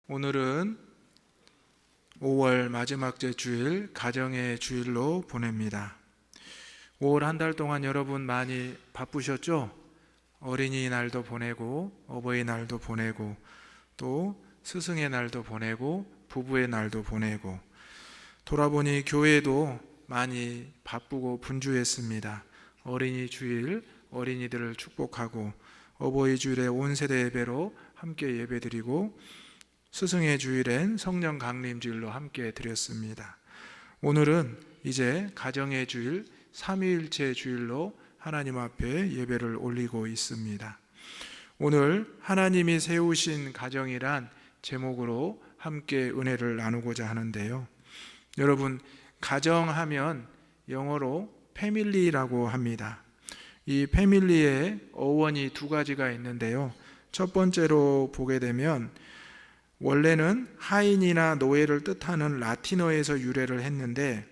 오늘은 5월 마지막째 주일, 가정의 주일로 보냅니다. 5월 한 달 동안 여러분 많이 바쁘셨죠? 어린이날도 보내고 어버이날도 보내고 또 스승의 날도 보내고 부부의 날도 보내고, 돌아보니 교회도 많이 바쁘고 분주했습니다. 어린이 주일, 어린이들을 축복하고, 어버이 주일에 온 세대 예배로 함께 예배드리고, 스승의 주일엔 성령 강림 주일로 함께 드렸습니다. 오늘은 이제 가정의 주일, 삼위일체 주일로 하나님 앞에 예배를 올리고 있습니다. 오늘 하나님이 세우신 가정이란 제목으로 함께 은혜를 나누고자 하는데요. 여러분, 가정하면 영어로 패밀리라고 합니다. 이 패밀리의 어원이 두 가지가 있는데요. 첫 번째로 보게 되면 원래는 하인이나 노예를 뜻하는 라틴어에서 유래를 했는데,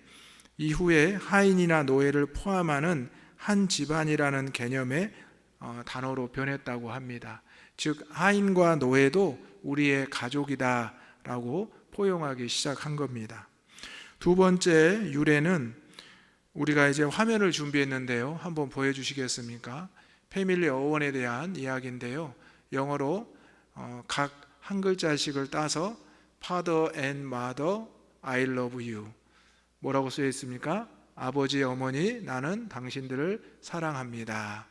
이후에 하인이나 노예를 포함하는 한 집안이라는 개념의 단어로 변했다고 합니다. 즉 하인과 노예도 우리의 가족이다 라고 포용하기 시작한 겁니다. 두 번째 유래는 우리가 이제 화면을 준비했는데요, 한번 보여주시겠습니까? 패밀리 어원에 대한 이야기인데요, 영어로 각 한 글자씩을 따서 Father and Mother, I love you. 뭐라고 쓰여 있습니까? 아버지, 어머니, 나는 당신들을 사랑합니다.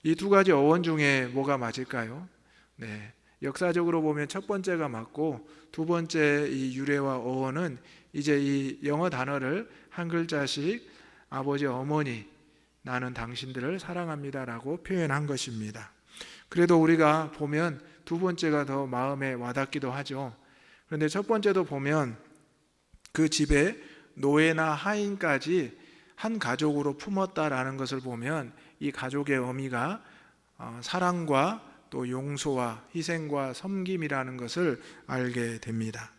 이 두 가지 어원 중에 뭐가 맞을까요? 네, 역사적으로 보면 첫 번째가 맞고, 두 번째 이 유래와 어원은 이제 이 영어 단어를 한 글자씩 아버지, 어머니, 나는 당신들을 사랑합니다 라고 표현한 것입니다. 그래도 우리가 보면 두 번째가 더 마음에 와닿기도 하죠. 그런데 첫 번째도 보면 그 집에 노예나 하인까지 한 가족으로 품었다라는 것을 보면 이 가족의 의미가 사랑과 또 용서와 희생과 섬김이라는 것을 알게 됩니다.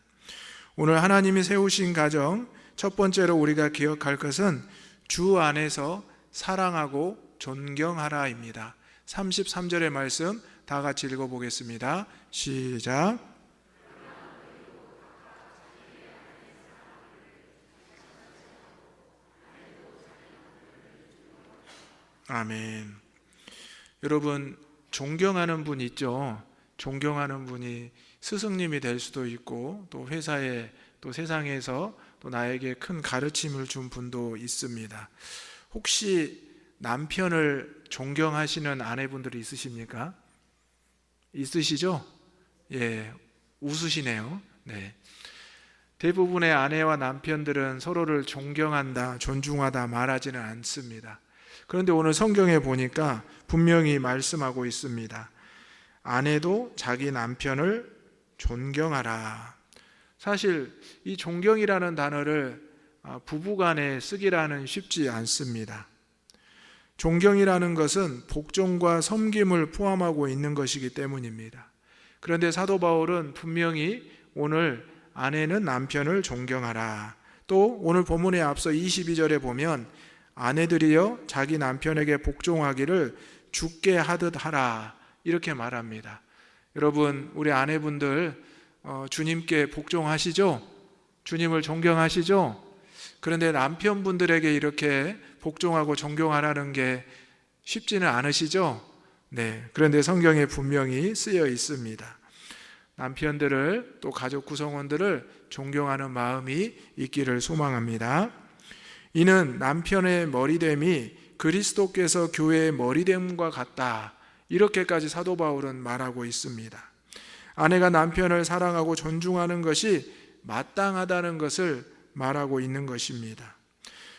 오늘 하나님이 세우신 가정, 첫 번째로 우리가 기억할 것은 주 안에서 사랑하고 존경하라입니다. 33절의 말씀 다 같이 읽어보겠습니다. 시작. 아멘. 여러분, 존경하는 분 있죠? 존경하는 분이 스승님이 될 수도 있고, 또 회사에, 또 세상에서 또 나에게 큰 가르침을 준 분도 있습니다. 혹시 남편을 존경하시는 아내분들이 있으십니까? 있으시죠? 예, 웃으시네요. 네. 대부분의 아내와 남편들은 서로를 존경한다, 존중하다 말하지는 않습니다. 그런데 오늘 성경에 보니까 분명히 말씀하고 있습니다. 아내도 자기 남편을 존경하라. 사실 이 존경이라는 단어를 부부간에 쓰기라는 쉽지 않습니다. 존경이라는 것은 복종과 섬김을 포함하고 있는 것이기 때문입니다. 그런데 사도 바울은 분명히 오늘 아내는 남편을 존경하라, 또 오늘 본문에 앞서 22절에 보면 아내들이여 자기 남편에게 복종하기를 주께 하듯 하라, 이렇게 말합니다. 여러분, 우리 아내분들 주님께 복종하시죠? 주님을 존경하시죠? 그런데 남편분들에게 이렇게 복종하고 존경하라는 게 쉽지는 않으시죠? 네, 그런데 성경에 분명히 쓰여 있습니다. 남편들을, 또 가족 구성원들을 존경하는 마음이 있기를 소망합니다. 이는 남편의 머리됨이 그리스도께서 교회의 머리됨과 같다, 이렇게까지 사도 바울은 말하고 있습니다. 아내가 남편을 사랑하고 존중하는 것이 마땅하다는 것을 말하고 있는 것입니다.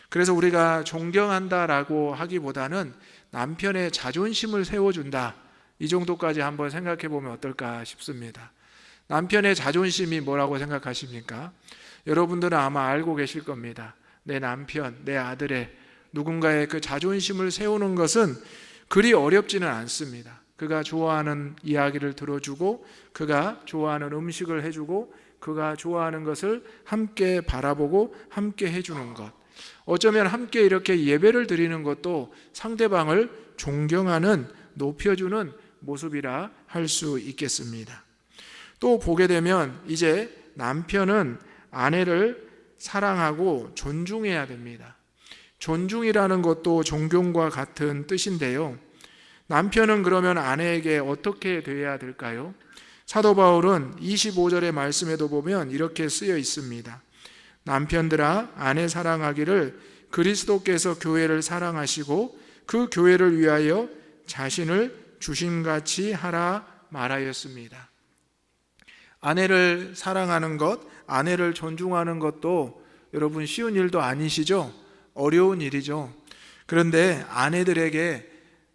그래서 우리가 존경한다라고 하기보다는 남편의 자존심을 세워준다, 이 정도까지 한번 생각해 보면 어떨까 싶습니다. 남편의 자존심이 뭐라고 생각하십니까? 여러분들은 아마 알고 계실 겁니다. 내 남편, 내 아들의 누군가의 그 자존심을 세우는 것은 그리 어렵지는 않습니다. 그가 좋아하는 이야기를 들어주고, 그가 좋아하는 음식을 해주고, 그가 좋아하는 것을 함께 바라보고 함께 해주는 것, 어쩌면 함께 이렇게 예배를 드리는 것도 상대방을 존경하는, 높여주는 모습이라 할 수 있겠습니다. 또 보게 되면 이제 남편은 아내를 사랑하고 존중해야 됩니다. 존중이라는 것도 존경과 같은 뜻인데요. 남편은 그러면 아내에게 어떻게 돼야 될까요? 사도 바울은 25절의 말씀에도 보면 이렇게 쓰여 있습니다. 남편들아 아내 사랑하기를 그리스도께서 교회를 사랑하시고 그 교회를 위하여 자신을 주심같이 하라 말하였습니다. 아내를 사랑하는 것, 아내를 존중하는 것도 여러분 쉬운 일도 아니시죠? 어려운 일이죠. 그런데 아내들에게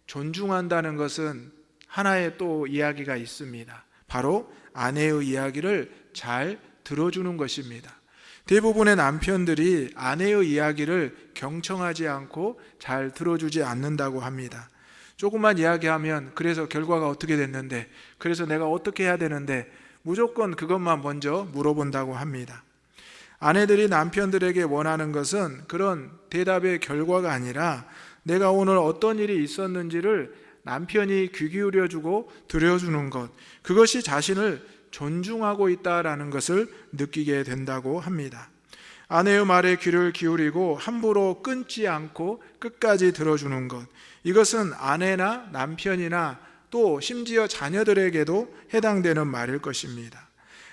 존중한다는 것은 하나의 또 이야기가 있습니다. 바로 아내의 이야기를 잘 들어주는 것입니다. 대부분의 남편들이 아내의 이야기를 경청하지 않고 잘 들어주지 않는다고 합니다. 조금만 이야기하면 그래서 결과가 어떻게 됐는데, 그래서 내가 어떻게 해야 되는데, 무조건 그것만 먼저 물어본다고 합니다. 아내들이 남편들에게 원하는 것은 그런 대답의 결과가 아니라 내가 오늘 어떤 일이 있었는지를 남편이 귀 기울여주고 들려주는 것, 그것이 자신을 존중하고 있다라는 것을 느끼게 된다고 합니다. 아내의 말에 귀를 기울이고 함부로 끊지 않고 끝까지 들어주는 것, 이것은 아내나 남편이나 또 심지어 자녀들에게도 해당되는 말일 것입니다.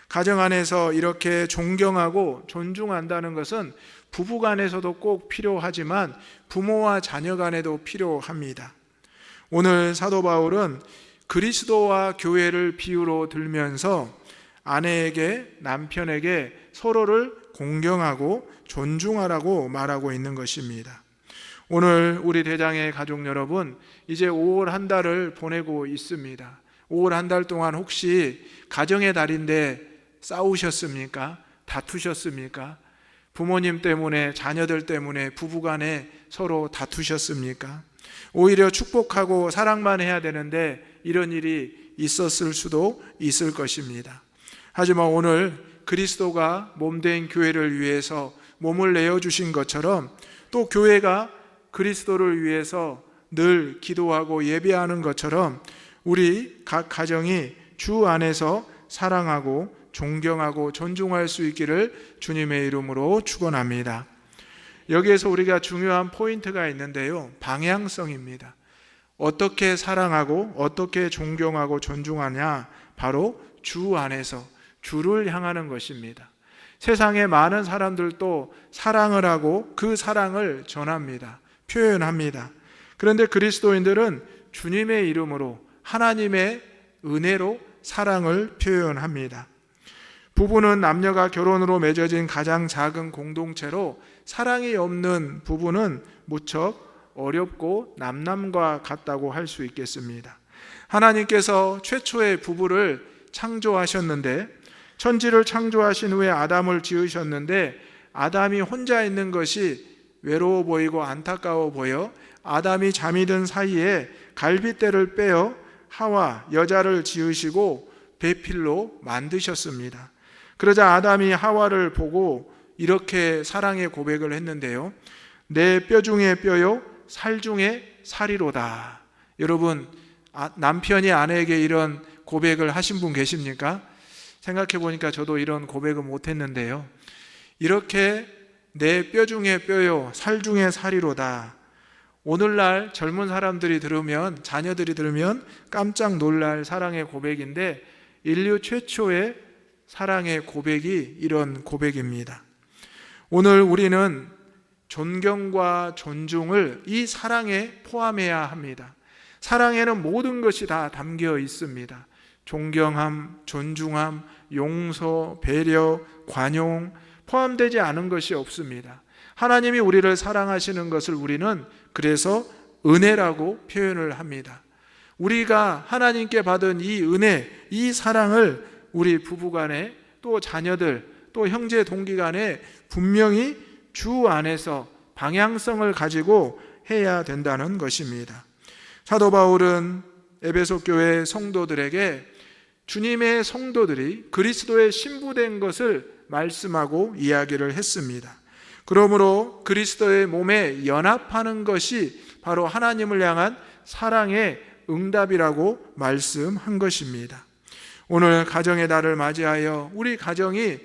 가정 안에서 이렇게 존경하고 존중한다는 것은 부부 간에서도 꼭 필요하지만 부모와 자녀 간에도 필요합니다. 오늘 사도 바울은 그리스도와 교회를 비유로 들면서 아내에게 남편에게 서로를 공경하고 존중하라고 말하고 있는 것입니다. 오늘 우리 대장의 가족 여러분, 이제 5월 한 달을 보내고 있습니다. 5월 한 달 동안 혹시 가정의 달인데 싸우셨습니까? 다투셨습니까? 부모님 때문에, 자녀들 때문에 부부간에 서로 다투셨습니까? 오히려 축복하고 사랑만 해야 되는데 이런 일이 있었을 수도 있을 것입니다. 하지만 오늘 그리스도가 몸된 교회를 위해서 몸을 내어주신 것처럼 또 교회가 그리스도를 위해서 늘 기도하고 예배하는 것처럼 우리 각 가정이 주 안에서 사랑하고 존경하고 존중할 수 있기를 주님의 이름으로 축원합니다. 여기에서 우리가 중요한 포인트가 있는데요, 방향성입니다. 어떻게 사랑하고 어떻게 존경하고 존중하냐? 바로 주 안에서 주를 향하는 것입니다. 세상에 많은 사람들도 사랑을 하고 그 사랑을 전합니다. 표현합니다. 그런데 그리스도인들은 주님의 이름으로 하나님의 은혜로 사랑을 표현합니다. 부부는 남녀가 결혼으로 맺어진 가장 작은 공동체로 사랑이 없는 부부는 무척 어렵고 남남과 같다고 할 수 있겠습니다. 하나님께서 최초의 부부를 창조하셨는데, 천지를 창조하신 후에 아담을 지으셨는데 아담이 혼자 있는 것이 외로워 보이고 안타까워 보여 아담이 잠이 든 사이에 갈빗대를 빼어 하와 여자를 지으시고 배필로 만드셨습니다. 그러자 아담이 하와를 보고 이렇게 사랑의 고백을 했는데요, 내 뼈 중에 뼈요 살 중에 살이로다. 여러분, 남편이 아내에게 이런 고백을 하신 분 계십니까? 생각해 보니까 저도 이런 고백을 못했는데요, 이렇게 내 뼈 중에 뼈요 살 중에 살이로다. 오늘날 젊은 사람들이 들으면, 자녀들이 들으면 깜짝 놀랄 사랑의 고백인데 인류 최초의 사랑의 고백이 이런 고백입니다. 오늘 우리는 존경과 존중을 이 사랑에 포함해야 합니다. 사랑에는 모든 것이 다 담겨 있습니다. 존경함, 존중함, 용서, 배려, 관용, 포함되지 않은 것이 없습니다. 하나님이 우리를 사랑하시는 것을 우리는 그래서 은혜라고 표현을 합니다. 우리가 하나님께 받은 이 은혜, 이 사랑을 우리 부부간에 또 자녀들 또 형제 동기간에 분명히 주 안에서 방향성을 가지고 해야 된다는 것입니다. 사도 바울은 에베소 교회 성도들에게 주님의 성도들이 그리스도의 신부된 것을 말씀하고 이야기를 했습니다. 그러므로 그리스도의 몸에 연합하는 것이 바로 하나님을 향한 사랑의 응답이라고 말씀한 것입니다. 오늘 가정의 달을 맞이하여 우리 가정이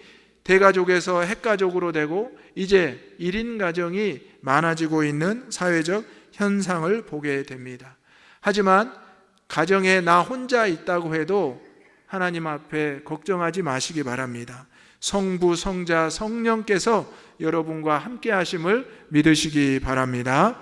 대가족에서 핵가족으로 되고 이제 1인 가정이 많아지고 있는 사회적 현상을 보게 됩니다. 하지만 가정에 나 혼자 있다고 해도 하나님 앞에 걱정하지 마시기 바랍니다. 성부, 성자, 성령께서 여러분과 함께 하심을 믿으시기 바랍니다.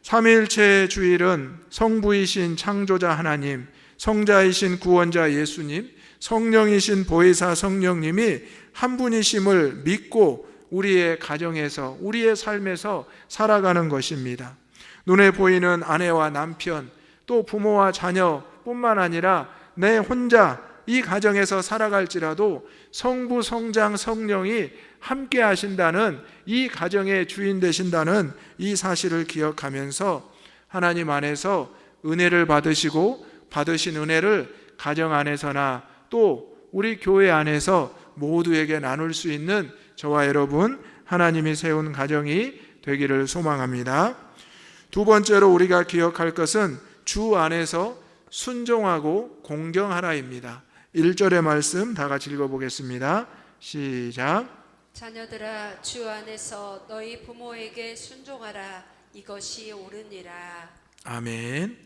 삼위일체 주일은 성부이신 창조자 하나님, 성자이신 구원자 예수님, 성령이신 보혜사 성령님이 한 분이심을 믿고 우리의 가정에서, 우리의 삶에서 살아가는 것입니다. 눈에 보이는 아내와 남편, 또 부모와 자녀뿐만 아니라 내 혼자 이 가정에서 살아갈지라도 성부, 성장, 성령이 함께 하신다는, 이 가정의 주인 되신다는 이 사실을 기억하면서 하나님 안에서 은혜를 받으시고 받으신 은혜를 가정 안에서나 또 우리 교회 안에서 모두에게 나눌 수 있는 저와 여러분, 하나님이 세운 가정이 되기를 소망합니다. 두 번째로 우리가 기억할 것은 주 안에서 순종하고 공경하라입니다. 1절의 말씀 다 같이 읽어보겠습니다. 시작. 자녀들아, 주 안에서 너희 부모에게 순종하라. 이것이 옳으니라. 아멘.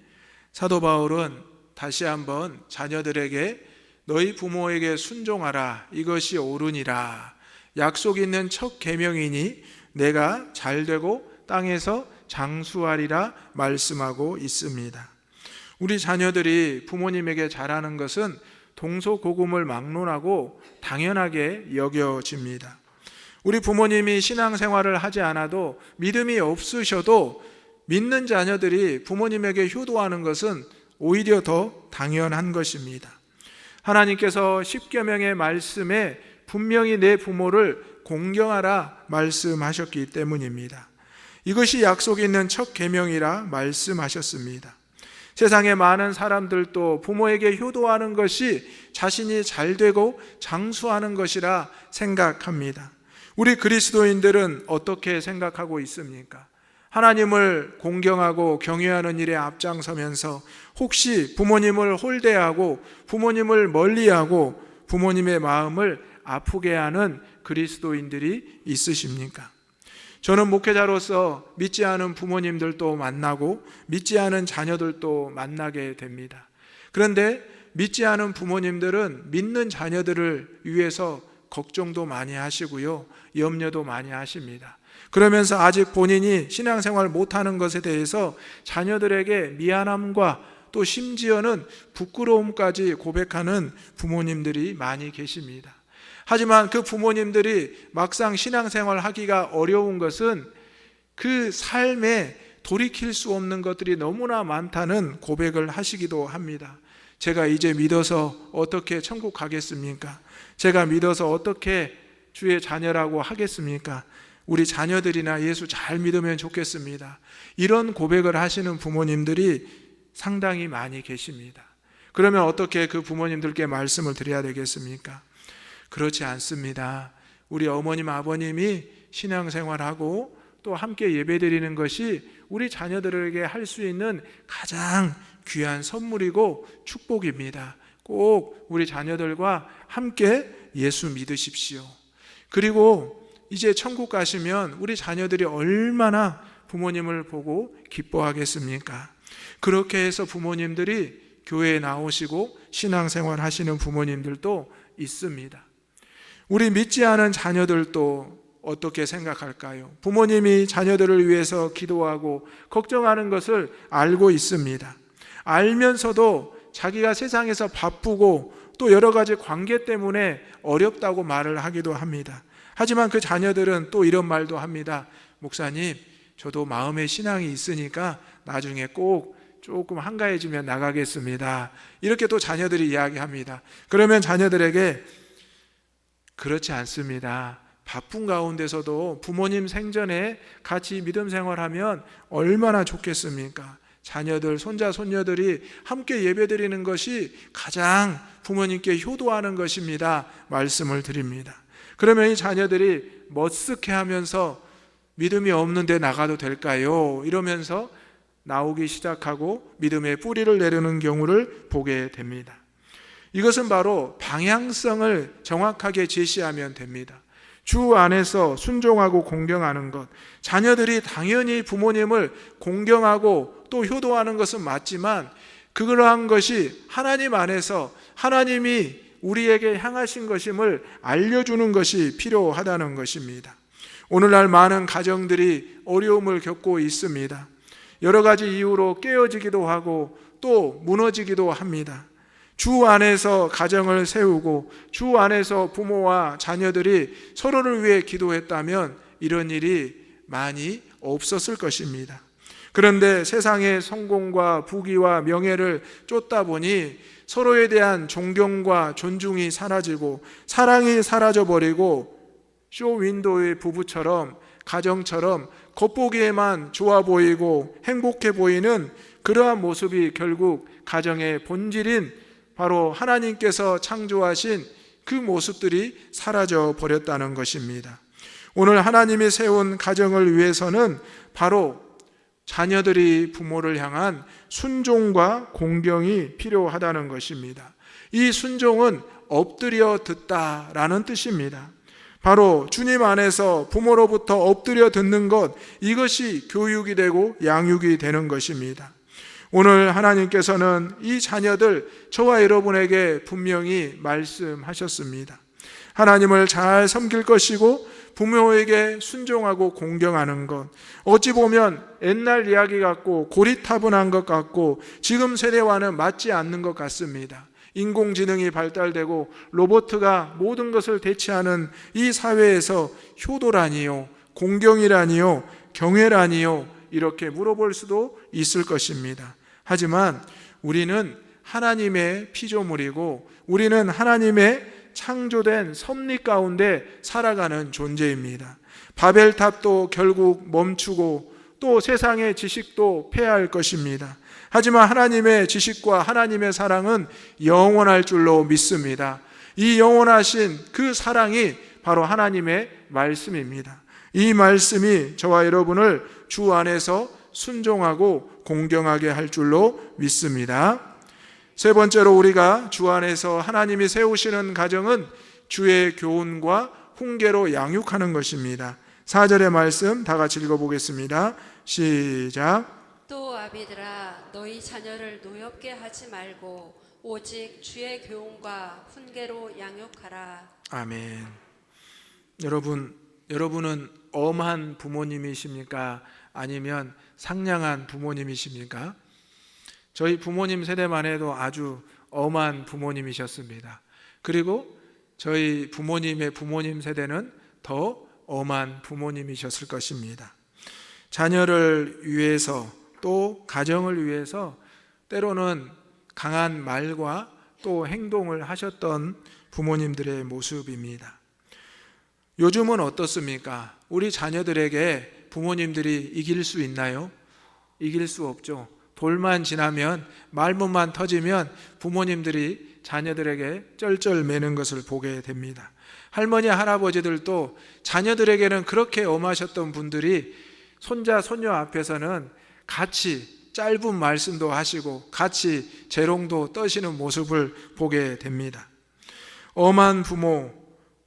사도 바울은 다시 한번 자녀들에게 너희 부모에게 순종하라. 이것이 옳으니라. 약속 있는 첫 계명이니 내가 잘되고 땅에서 장수하리라 말씀하고 있습니다. 우리 자녀들이 부모님에게 잘하는 것은 동서고금을 막론하고 당연하게 여겨집니다. 우리 부모님이 신앙생활을 하지 않아도, 믿음이 없으셔도 믿는 자녀들이 부모님에게 효도하는 것은 오히려 더 당연한 것입니다. 하나님께서 십계명의 말씀에 분명히 내 부모를 공경하라 말씀하셨기 때문입니다. 이것이 약속 있는 첫 계명이라 말씀하셨습니다. 세상의 많은 사람들도 부모에게 효도하는 것이 자신이 잘되고 장수하는 것이라 생각합니다. 우리 그리스도인들은 어떻게 생각하고 있습니까? 하나님을 공경하고 경외하는 일에 앞장서면서 혹시 부모님을 홀대하고 부모님을 멀리하고 부모님의 마음을 아프게 하는 그리스도인들이 있으십니까? 저는 목회자로서 믿지 않은 부모님들도 만나고 믿지 않은 자녀들도 만나게 됩니다. 그런데 믿지 않은 부모님들은 믿는 자녀들을 위해서 걱정도 많이 하시고요, 염려도 많이 하십니다. 그러면서 아직 본인이 신앙생활 못하는 것에 대해서 자녀들에게 미안함과 또 심지어는 부끄러움까지 고백하는 부모님들이 많이 계십니다. 하지만 그 부모님들이 막상 신앙생활 하기가 어려운 것은 그 삶에 돌이킬 수 없는 것들이 너무나 많다는 고백을 하시기도 합니다. 제가 이제 믿어서 어떻게 천국 가겠습니까? 제가 믿어서 어떻게 주의 자녀라고 하겠습니까? 우리 자녀들이나 예수 잘 믿으면 좋겠습니다. 이런 고백을 하시는 부모님들이 상당히 많이 계십니다. 그러면 어떻게 그 부모님들께 말씀을 드려야 되겠습니까? 그렇지 않습니다. 우리 어머님, 아버님이 신앙생활하고 또 함께 예배드리는 것이 우리 자녀들에게 할 수 있는 가장 귀한 선물이고 축복입니다. 꼭 우리 자녀들과 함께 예수 믿으십시오. 그리고 이제 천국 가시면 우리 자녀들이 얼마나 부모님을 보고 기뻐하겠습니까? 그렇게 해서 부모님들이 교회에 나오시고 신앙생활 하시는 부모님들도 있습니다. 우리 믿지 않은 자녀들도 어떻게 생각할까요? 부모님이 자녀들을 위해서 기도하고 걱정하는 것을 알고 있습니다. 알면서도 자기가 세상에서 바쁘고 또 여러 가지 관계 때문에 어렵다고 말을 하기도 합니다. 하지만 그 자녀들은 또 이런 말도 합니다. 목사님, 저도 마음에 신앙이 있으니까 나중에 꼭 조금 한가해지면 나가겠습니다. 이렇게 또 자녀들이 이야기합니다. 그러면 자녀들에게 그렇지 않습니다. 바쁜 가운데서도 부모님 생전에 같이 믿음 생활하면 얼마나 좋겠습니까? 자녀들, 손자, 손녀들이 함께 예배드리는 것이 가장 부모님께 효도하는 것입니다. 말씀을 드립니다. 그러면 이 자녀들이 머쓱해하면서 믿음이 없는데 나가도 될까요? 이러면서 나오기 시작하고 믿음의 뿌리를 내리는 경우를 보게 됩니다. 이것은 바로 방향성을 정확하게 제시하면 됩니다. 주 안에서 순종하고 공경하는 것, 자녀들이 당연히 부모님을 공경하고 또 효도하는 것은 맞지만 그러한 것이 하나님 안에서 하나님이 우리에게 향하신 것임을 알려주는 것이 필요하다는 것입니다. 오늘날 많은 가정들이 어려움을 겪고 있습니다. 여러 가지 이유로 깨어지기도 하고 또 무너지기도 합니다. 주 안에서 가정을 세우고 주 안에서 부모와 자녀들이 서로를 위해 기도했다면 이런 일이 많이 없었을 것입니다. 그런데 세상의 성공과 부귀와 명예를 쫓다 보니 서로에 대한 존경과 존중이 사라지고 사랑이 사라져버리고 쇼윈도의 부부처럼 가정처럼 겉보기에만 좋아 보이고 행복해 보이는 그러한 모습이 결국 가정의 본질인 바로 하나님께서 창조하신 그 모습들이 사라져 버렸다는 것입니다. 오늘 하나님이 세운 가정을 위해서는 바로 자녀들이 부모를 향한 순종과 공경이 필요하다는 것입니다. 이 순종은 엎드려 듣다라는 뜻입니다. 바로 주님 안에서 부모로부터 엎드려 듣는 것, 이것이 교육이 되고 양육이 되는 것입니다. 오늘 하나님께서는 이 자녀들, 저와 여러분에게 분명히 말씀하셨습니다. 하나님을 잘 섬길 것이고 부모에게 순종하고 공경하는 것, 어찌 보면 옛날 이야기 같고 고리타분한 것 같고 지금 세대와는 맞지 않는 것 같습니다. 인공지능이 발달되고 로봇가 모든 것을 대체하는 이 사회에서 효도라니요, 공경이라니요, 경외라니요, 이렇게 물어볼 수도 있을 것입니다. 하지만 우리는 하나님의 피조물이고 우리는 하나님의 창조된 섭리 가운데 살아가는 존재입니다. 바벨탑도 결국 멈추고 또 세상의 지식도 폐할 것입니다. 하지만 하나님의 지식과 하나님의 사랑은 영원할 줄로 믿습니다. 이 영원하신 그 사랑이 바로 하나님의 말씀입니다. 이 말씀이 저와 여러분을 주 안에서 순종하고 공경하게 할 줄로 믿습니다. 세 번째로 우리가 주 안에서 하나님이 세우시는 가정은 주의 교훈과 훈계로 양육하는 것입니다. 4절의 말씀 다 같이 읽어보겠습니다. 시작. 또 아비들아 너희 자녀를 노엽게 하지 말고 오직 주의 교훈과 훈계로 양육하라. 아멘. 여러분은 엄한 부모님이십니까? 아니면 상냥한 부모님이십니까? 저희 부모님 세대만 해도 아주 엄한 부모님이셨습니다. 그리고 저희 부모님의 부모님 세대는 더 엄한 부모님이셨을 것입니다. 자녀를 위해서 또 가정을 위해서 때로는 강한 말과 또 행동을 하셨던 부모님들의 모습입니다. 요즘은 어떻습니까? 우리 자녀들에게 부모님들이 이길 수 있나요? 이길 수 없죠. 돌만 지나면, 말문만 터지면 부모님들이 자녀들에게 쩔쩔매는 것을 보게 됩니다. 할머니, 할아버지들도 자녀들에게는 그렇게 엄하셨던 분들이 손자, 손녀 앞에서는 같이 짧은 말씀도 하시고 같이 재롱도 떠시는 모습을 보게 됩니다. 엄한 부모,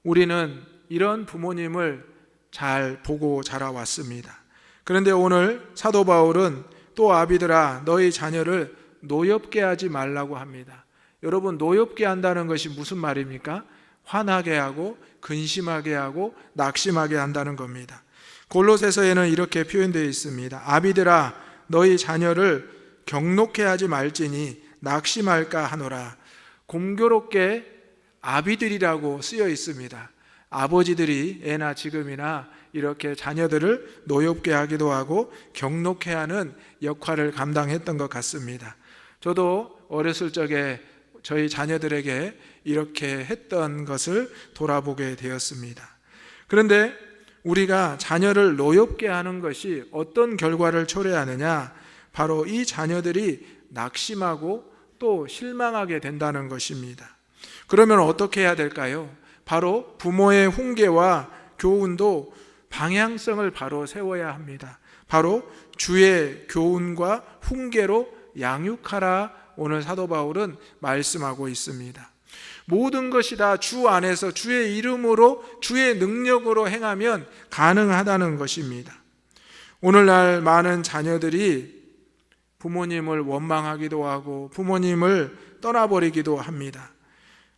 우리는 이런 부모님을 잘 보고 자라왔습니다. 그런데 오늘 사도 바울은 또 아비들아 너희 자녀를 노엽게 하지 말라고 합니다. 여러분, 노엽게 한다는 것이 무슨 말입니까? 화나게 하고 근심하게 하고 낙심하게 한다는 겁니다. 골로새서에는 이렇게 표현되어 있습니다. 아비들아 너희 자녀를 경록해 하지 말지니 낙심할까 하노라. 공교롭게 아비들이라고 쓰여 있습니다. 아버지들이 예나 지금이나 이렇게 자녀들을 노엽게 하기도 하고 경록해 하는 역할을 감당했던 것 같습니다. 저도 어렸을 적에 저희 자녀들에게 이렇게 했던 것을 돌아보게 되었습니다. 그런데 우리가 자녀를 노엽게 하는 것이 어떤 결과를 초래하느냐? 바로 이 자녀들이 낙심하고 또 실망하게 된다는 것입니다. 그러면 어떻게 해야 될까요? 바로 부모의 훈계와 교훈도 방향성을 바로 세워야 합니다. 바로 주의 교훈과 훈계로 양육하라 오늘 사도 바울은 말씀하고 있습니다. 모든 것이 다 주 안에서 주의 이름으로 주의 능력으로 행하면 가능하다는 것입니다. 오늘날 많은 자녀들이 부모님을 원망하기도 하고 부모님을 떠나버리기도 합니다.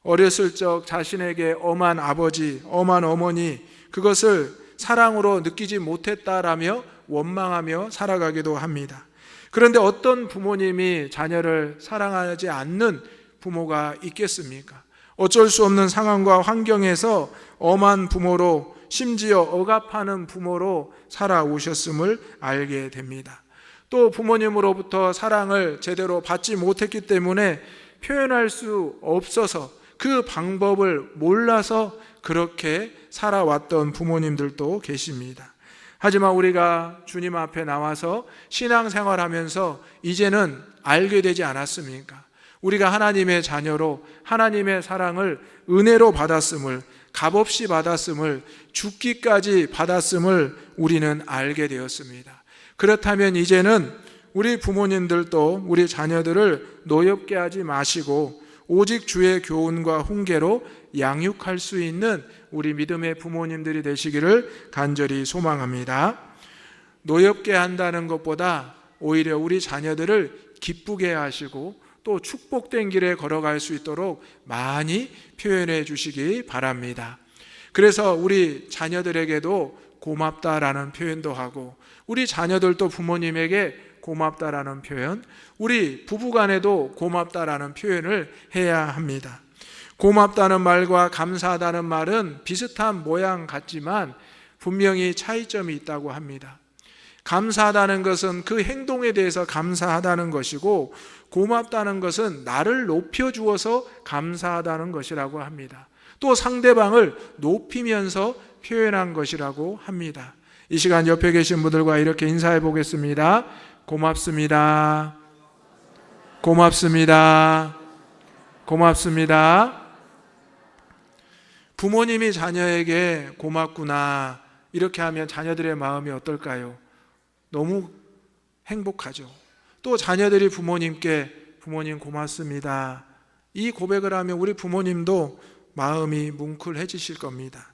어렸을 적 자신에게 엄한 아버지, 엄한 어머니, 그것을 사랑으로 느끼지 못했다라며 원망하며 살아가기도 합니다. 그런데 어떤 부모님이 자녀를 사랑하지 않는 부모가 있겠습니까? 어쩔 수 없는 상황과 환경에서 엄한 부모로, 심지어 억압하는 부모로 살아오셨음을 알게 됩니다. 또 부모님으로부터 사랑을 제대로 받지 못했기 때문에 표현할 수 없어서 그 방법을 몰라서 그렇게 살아왔던 부모님들도 계십니다. 하지만 우리가 주님 앞에 나와서 신앙생활하면서 이제는 알게 되지 않았습니까? 우리가 하나님의 자녀로 하나님의 사랑을 은혜로 받았음을, 값없이 받았음을, 죽기까지 받았음을 우리는 알게 되었습니다. 그렇다면 이제는 우리 부모님들도 우리 자녀들을 노엽게 하지 마시고 오직 주의 교훈과 훈계로 양육할 수 있는 우리 믿음의 부모님들이 되시기를 간절히 소망합니다. 노엽게 한다는 것보다 오히려 우리 자녀들을 기쁘게 하시고 또 축복된 길에 걸어갈 수 있도록 많이 표현해 주시기 바랍니다. 그래서 우리 자녀들에게도 고맙다라는 표현도 하고 우리 자녀들도 부모님에게 고맙다라는 표현, 우리 부부간에도 고맙다라는 표현을 해야 합니다. 고맙다는 말과 감사하다는 말은 비슷한 모양 같지만 분명히 차이점이 있다고 합니다. 감사하다는 것은 그 행동에 대해서 감사하다는 것이고 고맙다는 것은 나를 높여주어서 감사하다는 것이라고 합니다. 또 상대방을 높이면서 표현한 것이라고 합니다. 이 시간 옆에 계신 분들과 이렇게 인사해 보겠습니다. 고맙습니다. 고맙습니다. 고맙습니다. 부모님이 자녀에게 고맙구나 이렇게 하면 자녀들의 마음이 어떨까요? 너무 행복하죠. 또 자녀들이 부모님께 부모님 고맙습니다 이 고백을 하면 우리 부모님도 마음이 뭉클해지실 겁니다.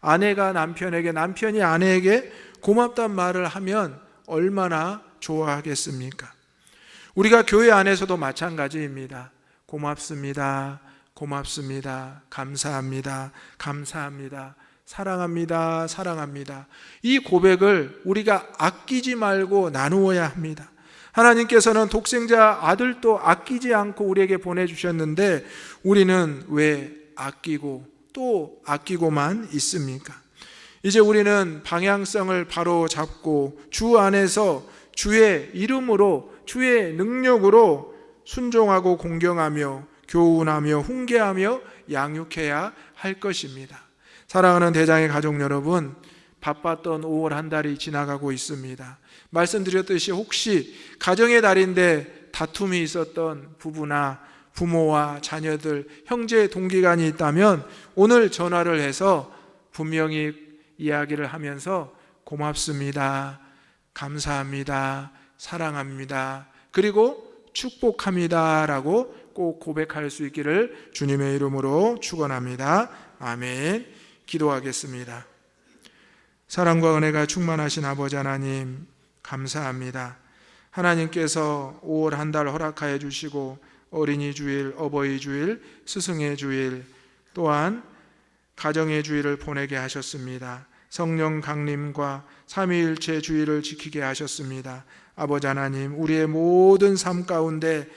아내가 남편에게, 남편이 아내에게 고맙단 말을 하면 얼마나 좋아하겠습니까? 우리가 교회 안에서도 마찬가지입니다. 고맙습니다. 고맙습니다. 감사합니다. 감사합니다. 사랑합니다. 사랑합니다. 이 고백을 우리가 아끼지 말고 나누어야 합니다. 하나님께서는 독생자 아들도 아끼지 않고 우리에게 보내주셨는데 우리는 왜 아끼고 또 아끼고만 있습니까? 이제 우리는 방향성을 바로 잡고 주 안에서 주의 이름으로 주의 능력으로 순종하고 공경하며 교훈하며 훈계하며 양육해야 할 것입니다. 사랑하는 대장의 가족 여러분, 바빴던 5월 한 달이 지나가고 있습니다. 말씀드렸듯이 혹시 가정의 달인데 다툼이 있었던 부부나 부모와 자녀들, 형제 동기간이 있다면 오늘 전화를 해서 분명히 이야기를 하면서 고맙습니다. 감사합니다. 사랑합니다. 그리고 축복합니다. 라고 꼭 고백할 수 있기를 주님의 이름으로 축원합니다. 아멘. 기도하겠습니다. 사랑과 은혜가 충만하신 아버지 하나님 감사합니다. 하나님께서 5월 한 달 허락하여 주시고 어린이 주일, 어버이 주일, 스승의 주일 또한 가정의 주일을 보내게 하셨습니다. 성령 강림과 삼위일체 주일을 지키게 하셨습니다. 아버지 하나님, 우리의 모든 삶 가운데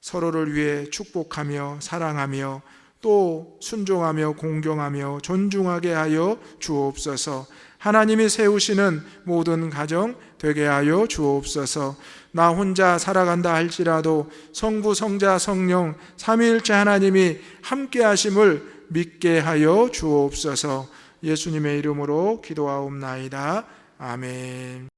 서로를 위해 축복하며 사랑하며 또 순종하며 공경하며 존중하게 하여 주옵소서. 하나님이 세우시는 모든 가정 되게 하여 주옵소서. 나 혼자 살아간다 할지라도 성부, 성자, 성령 삼위일체 하나님이 함께 하심을 믿게 하여 주옵소서. 예수님의 이름으로 기도하옵나이다. 아멘.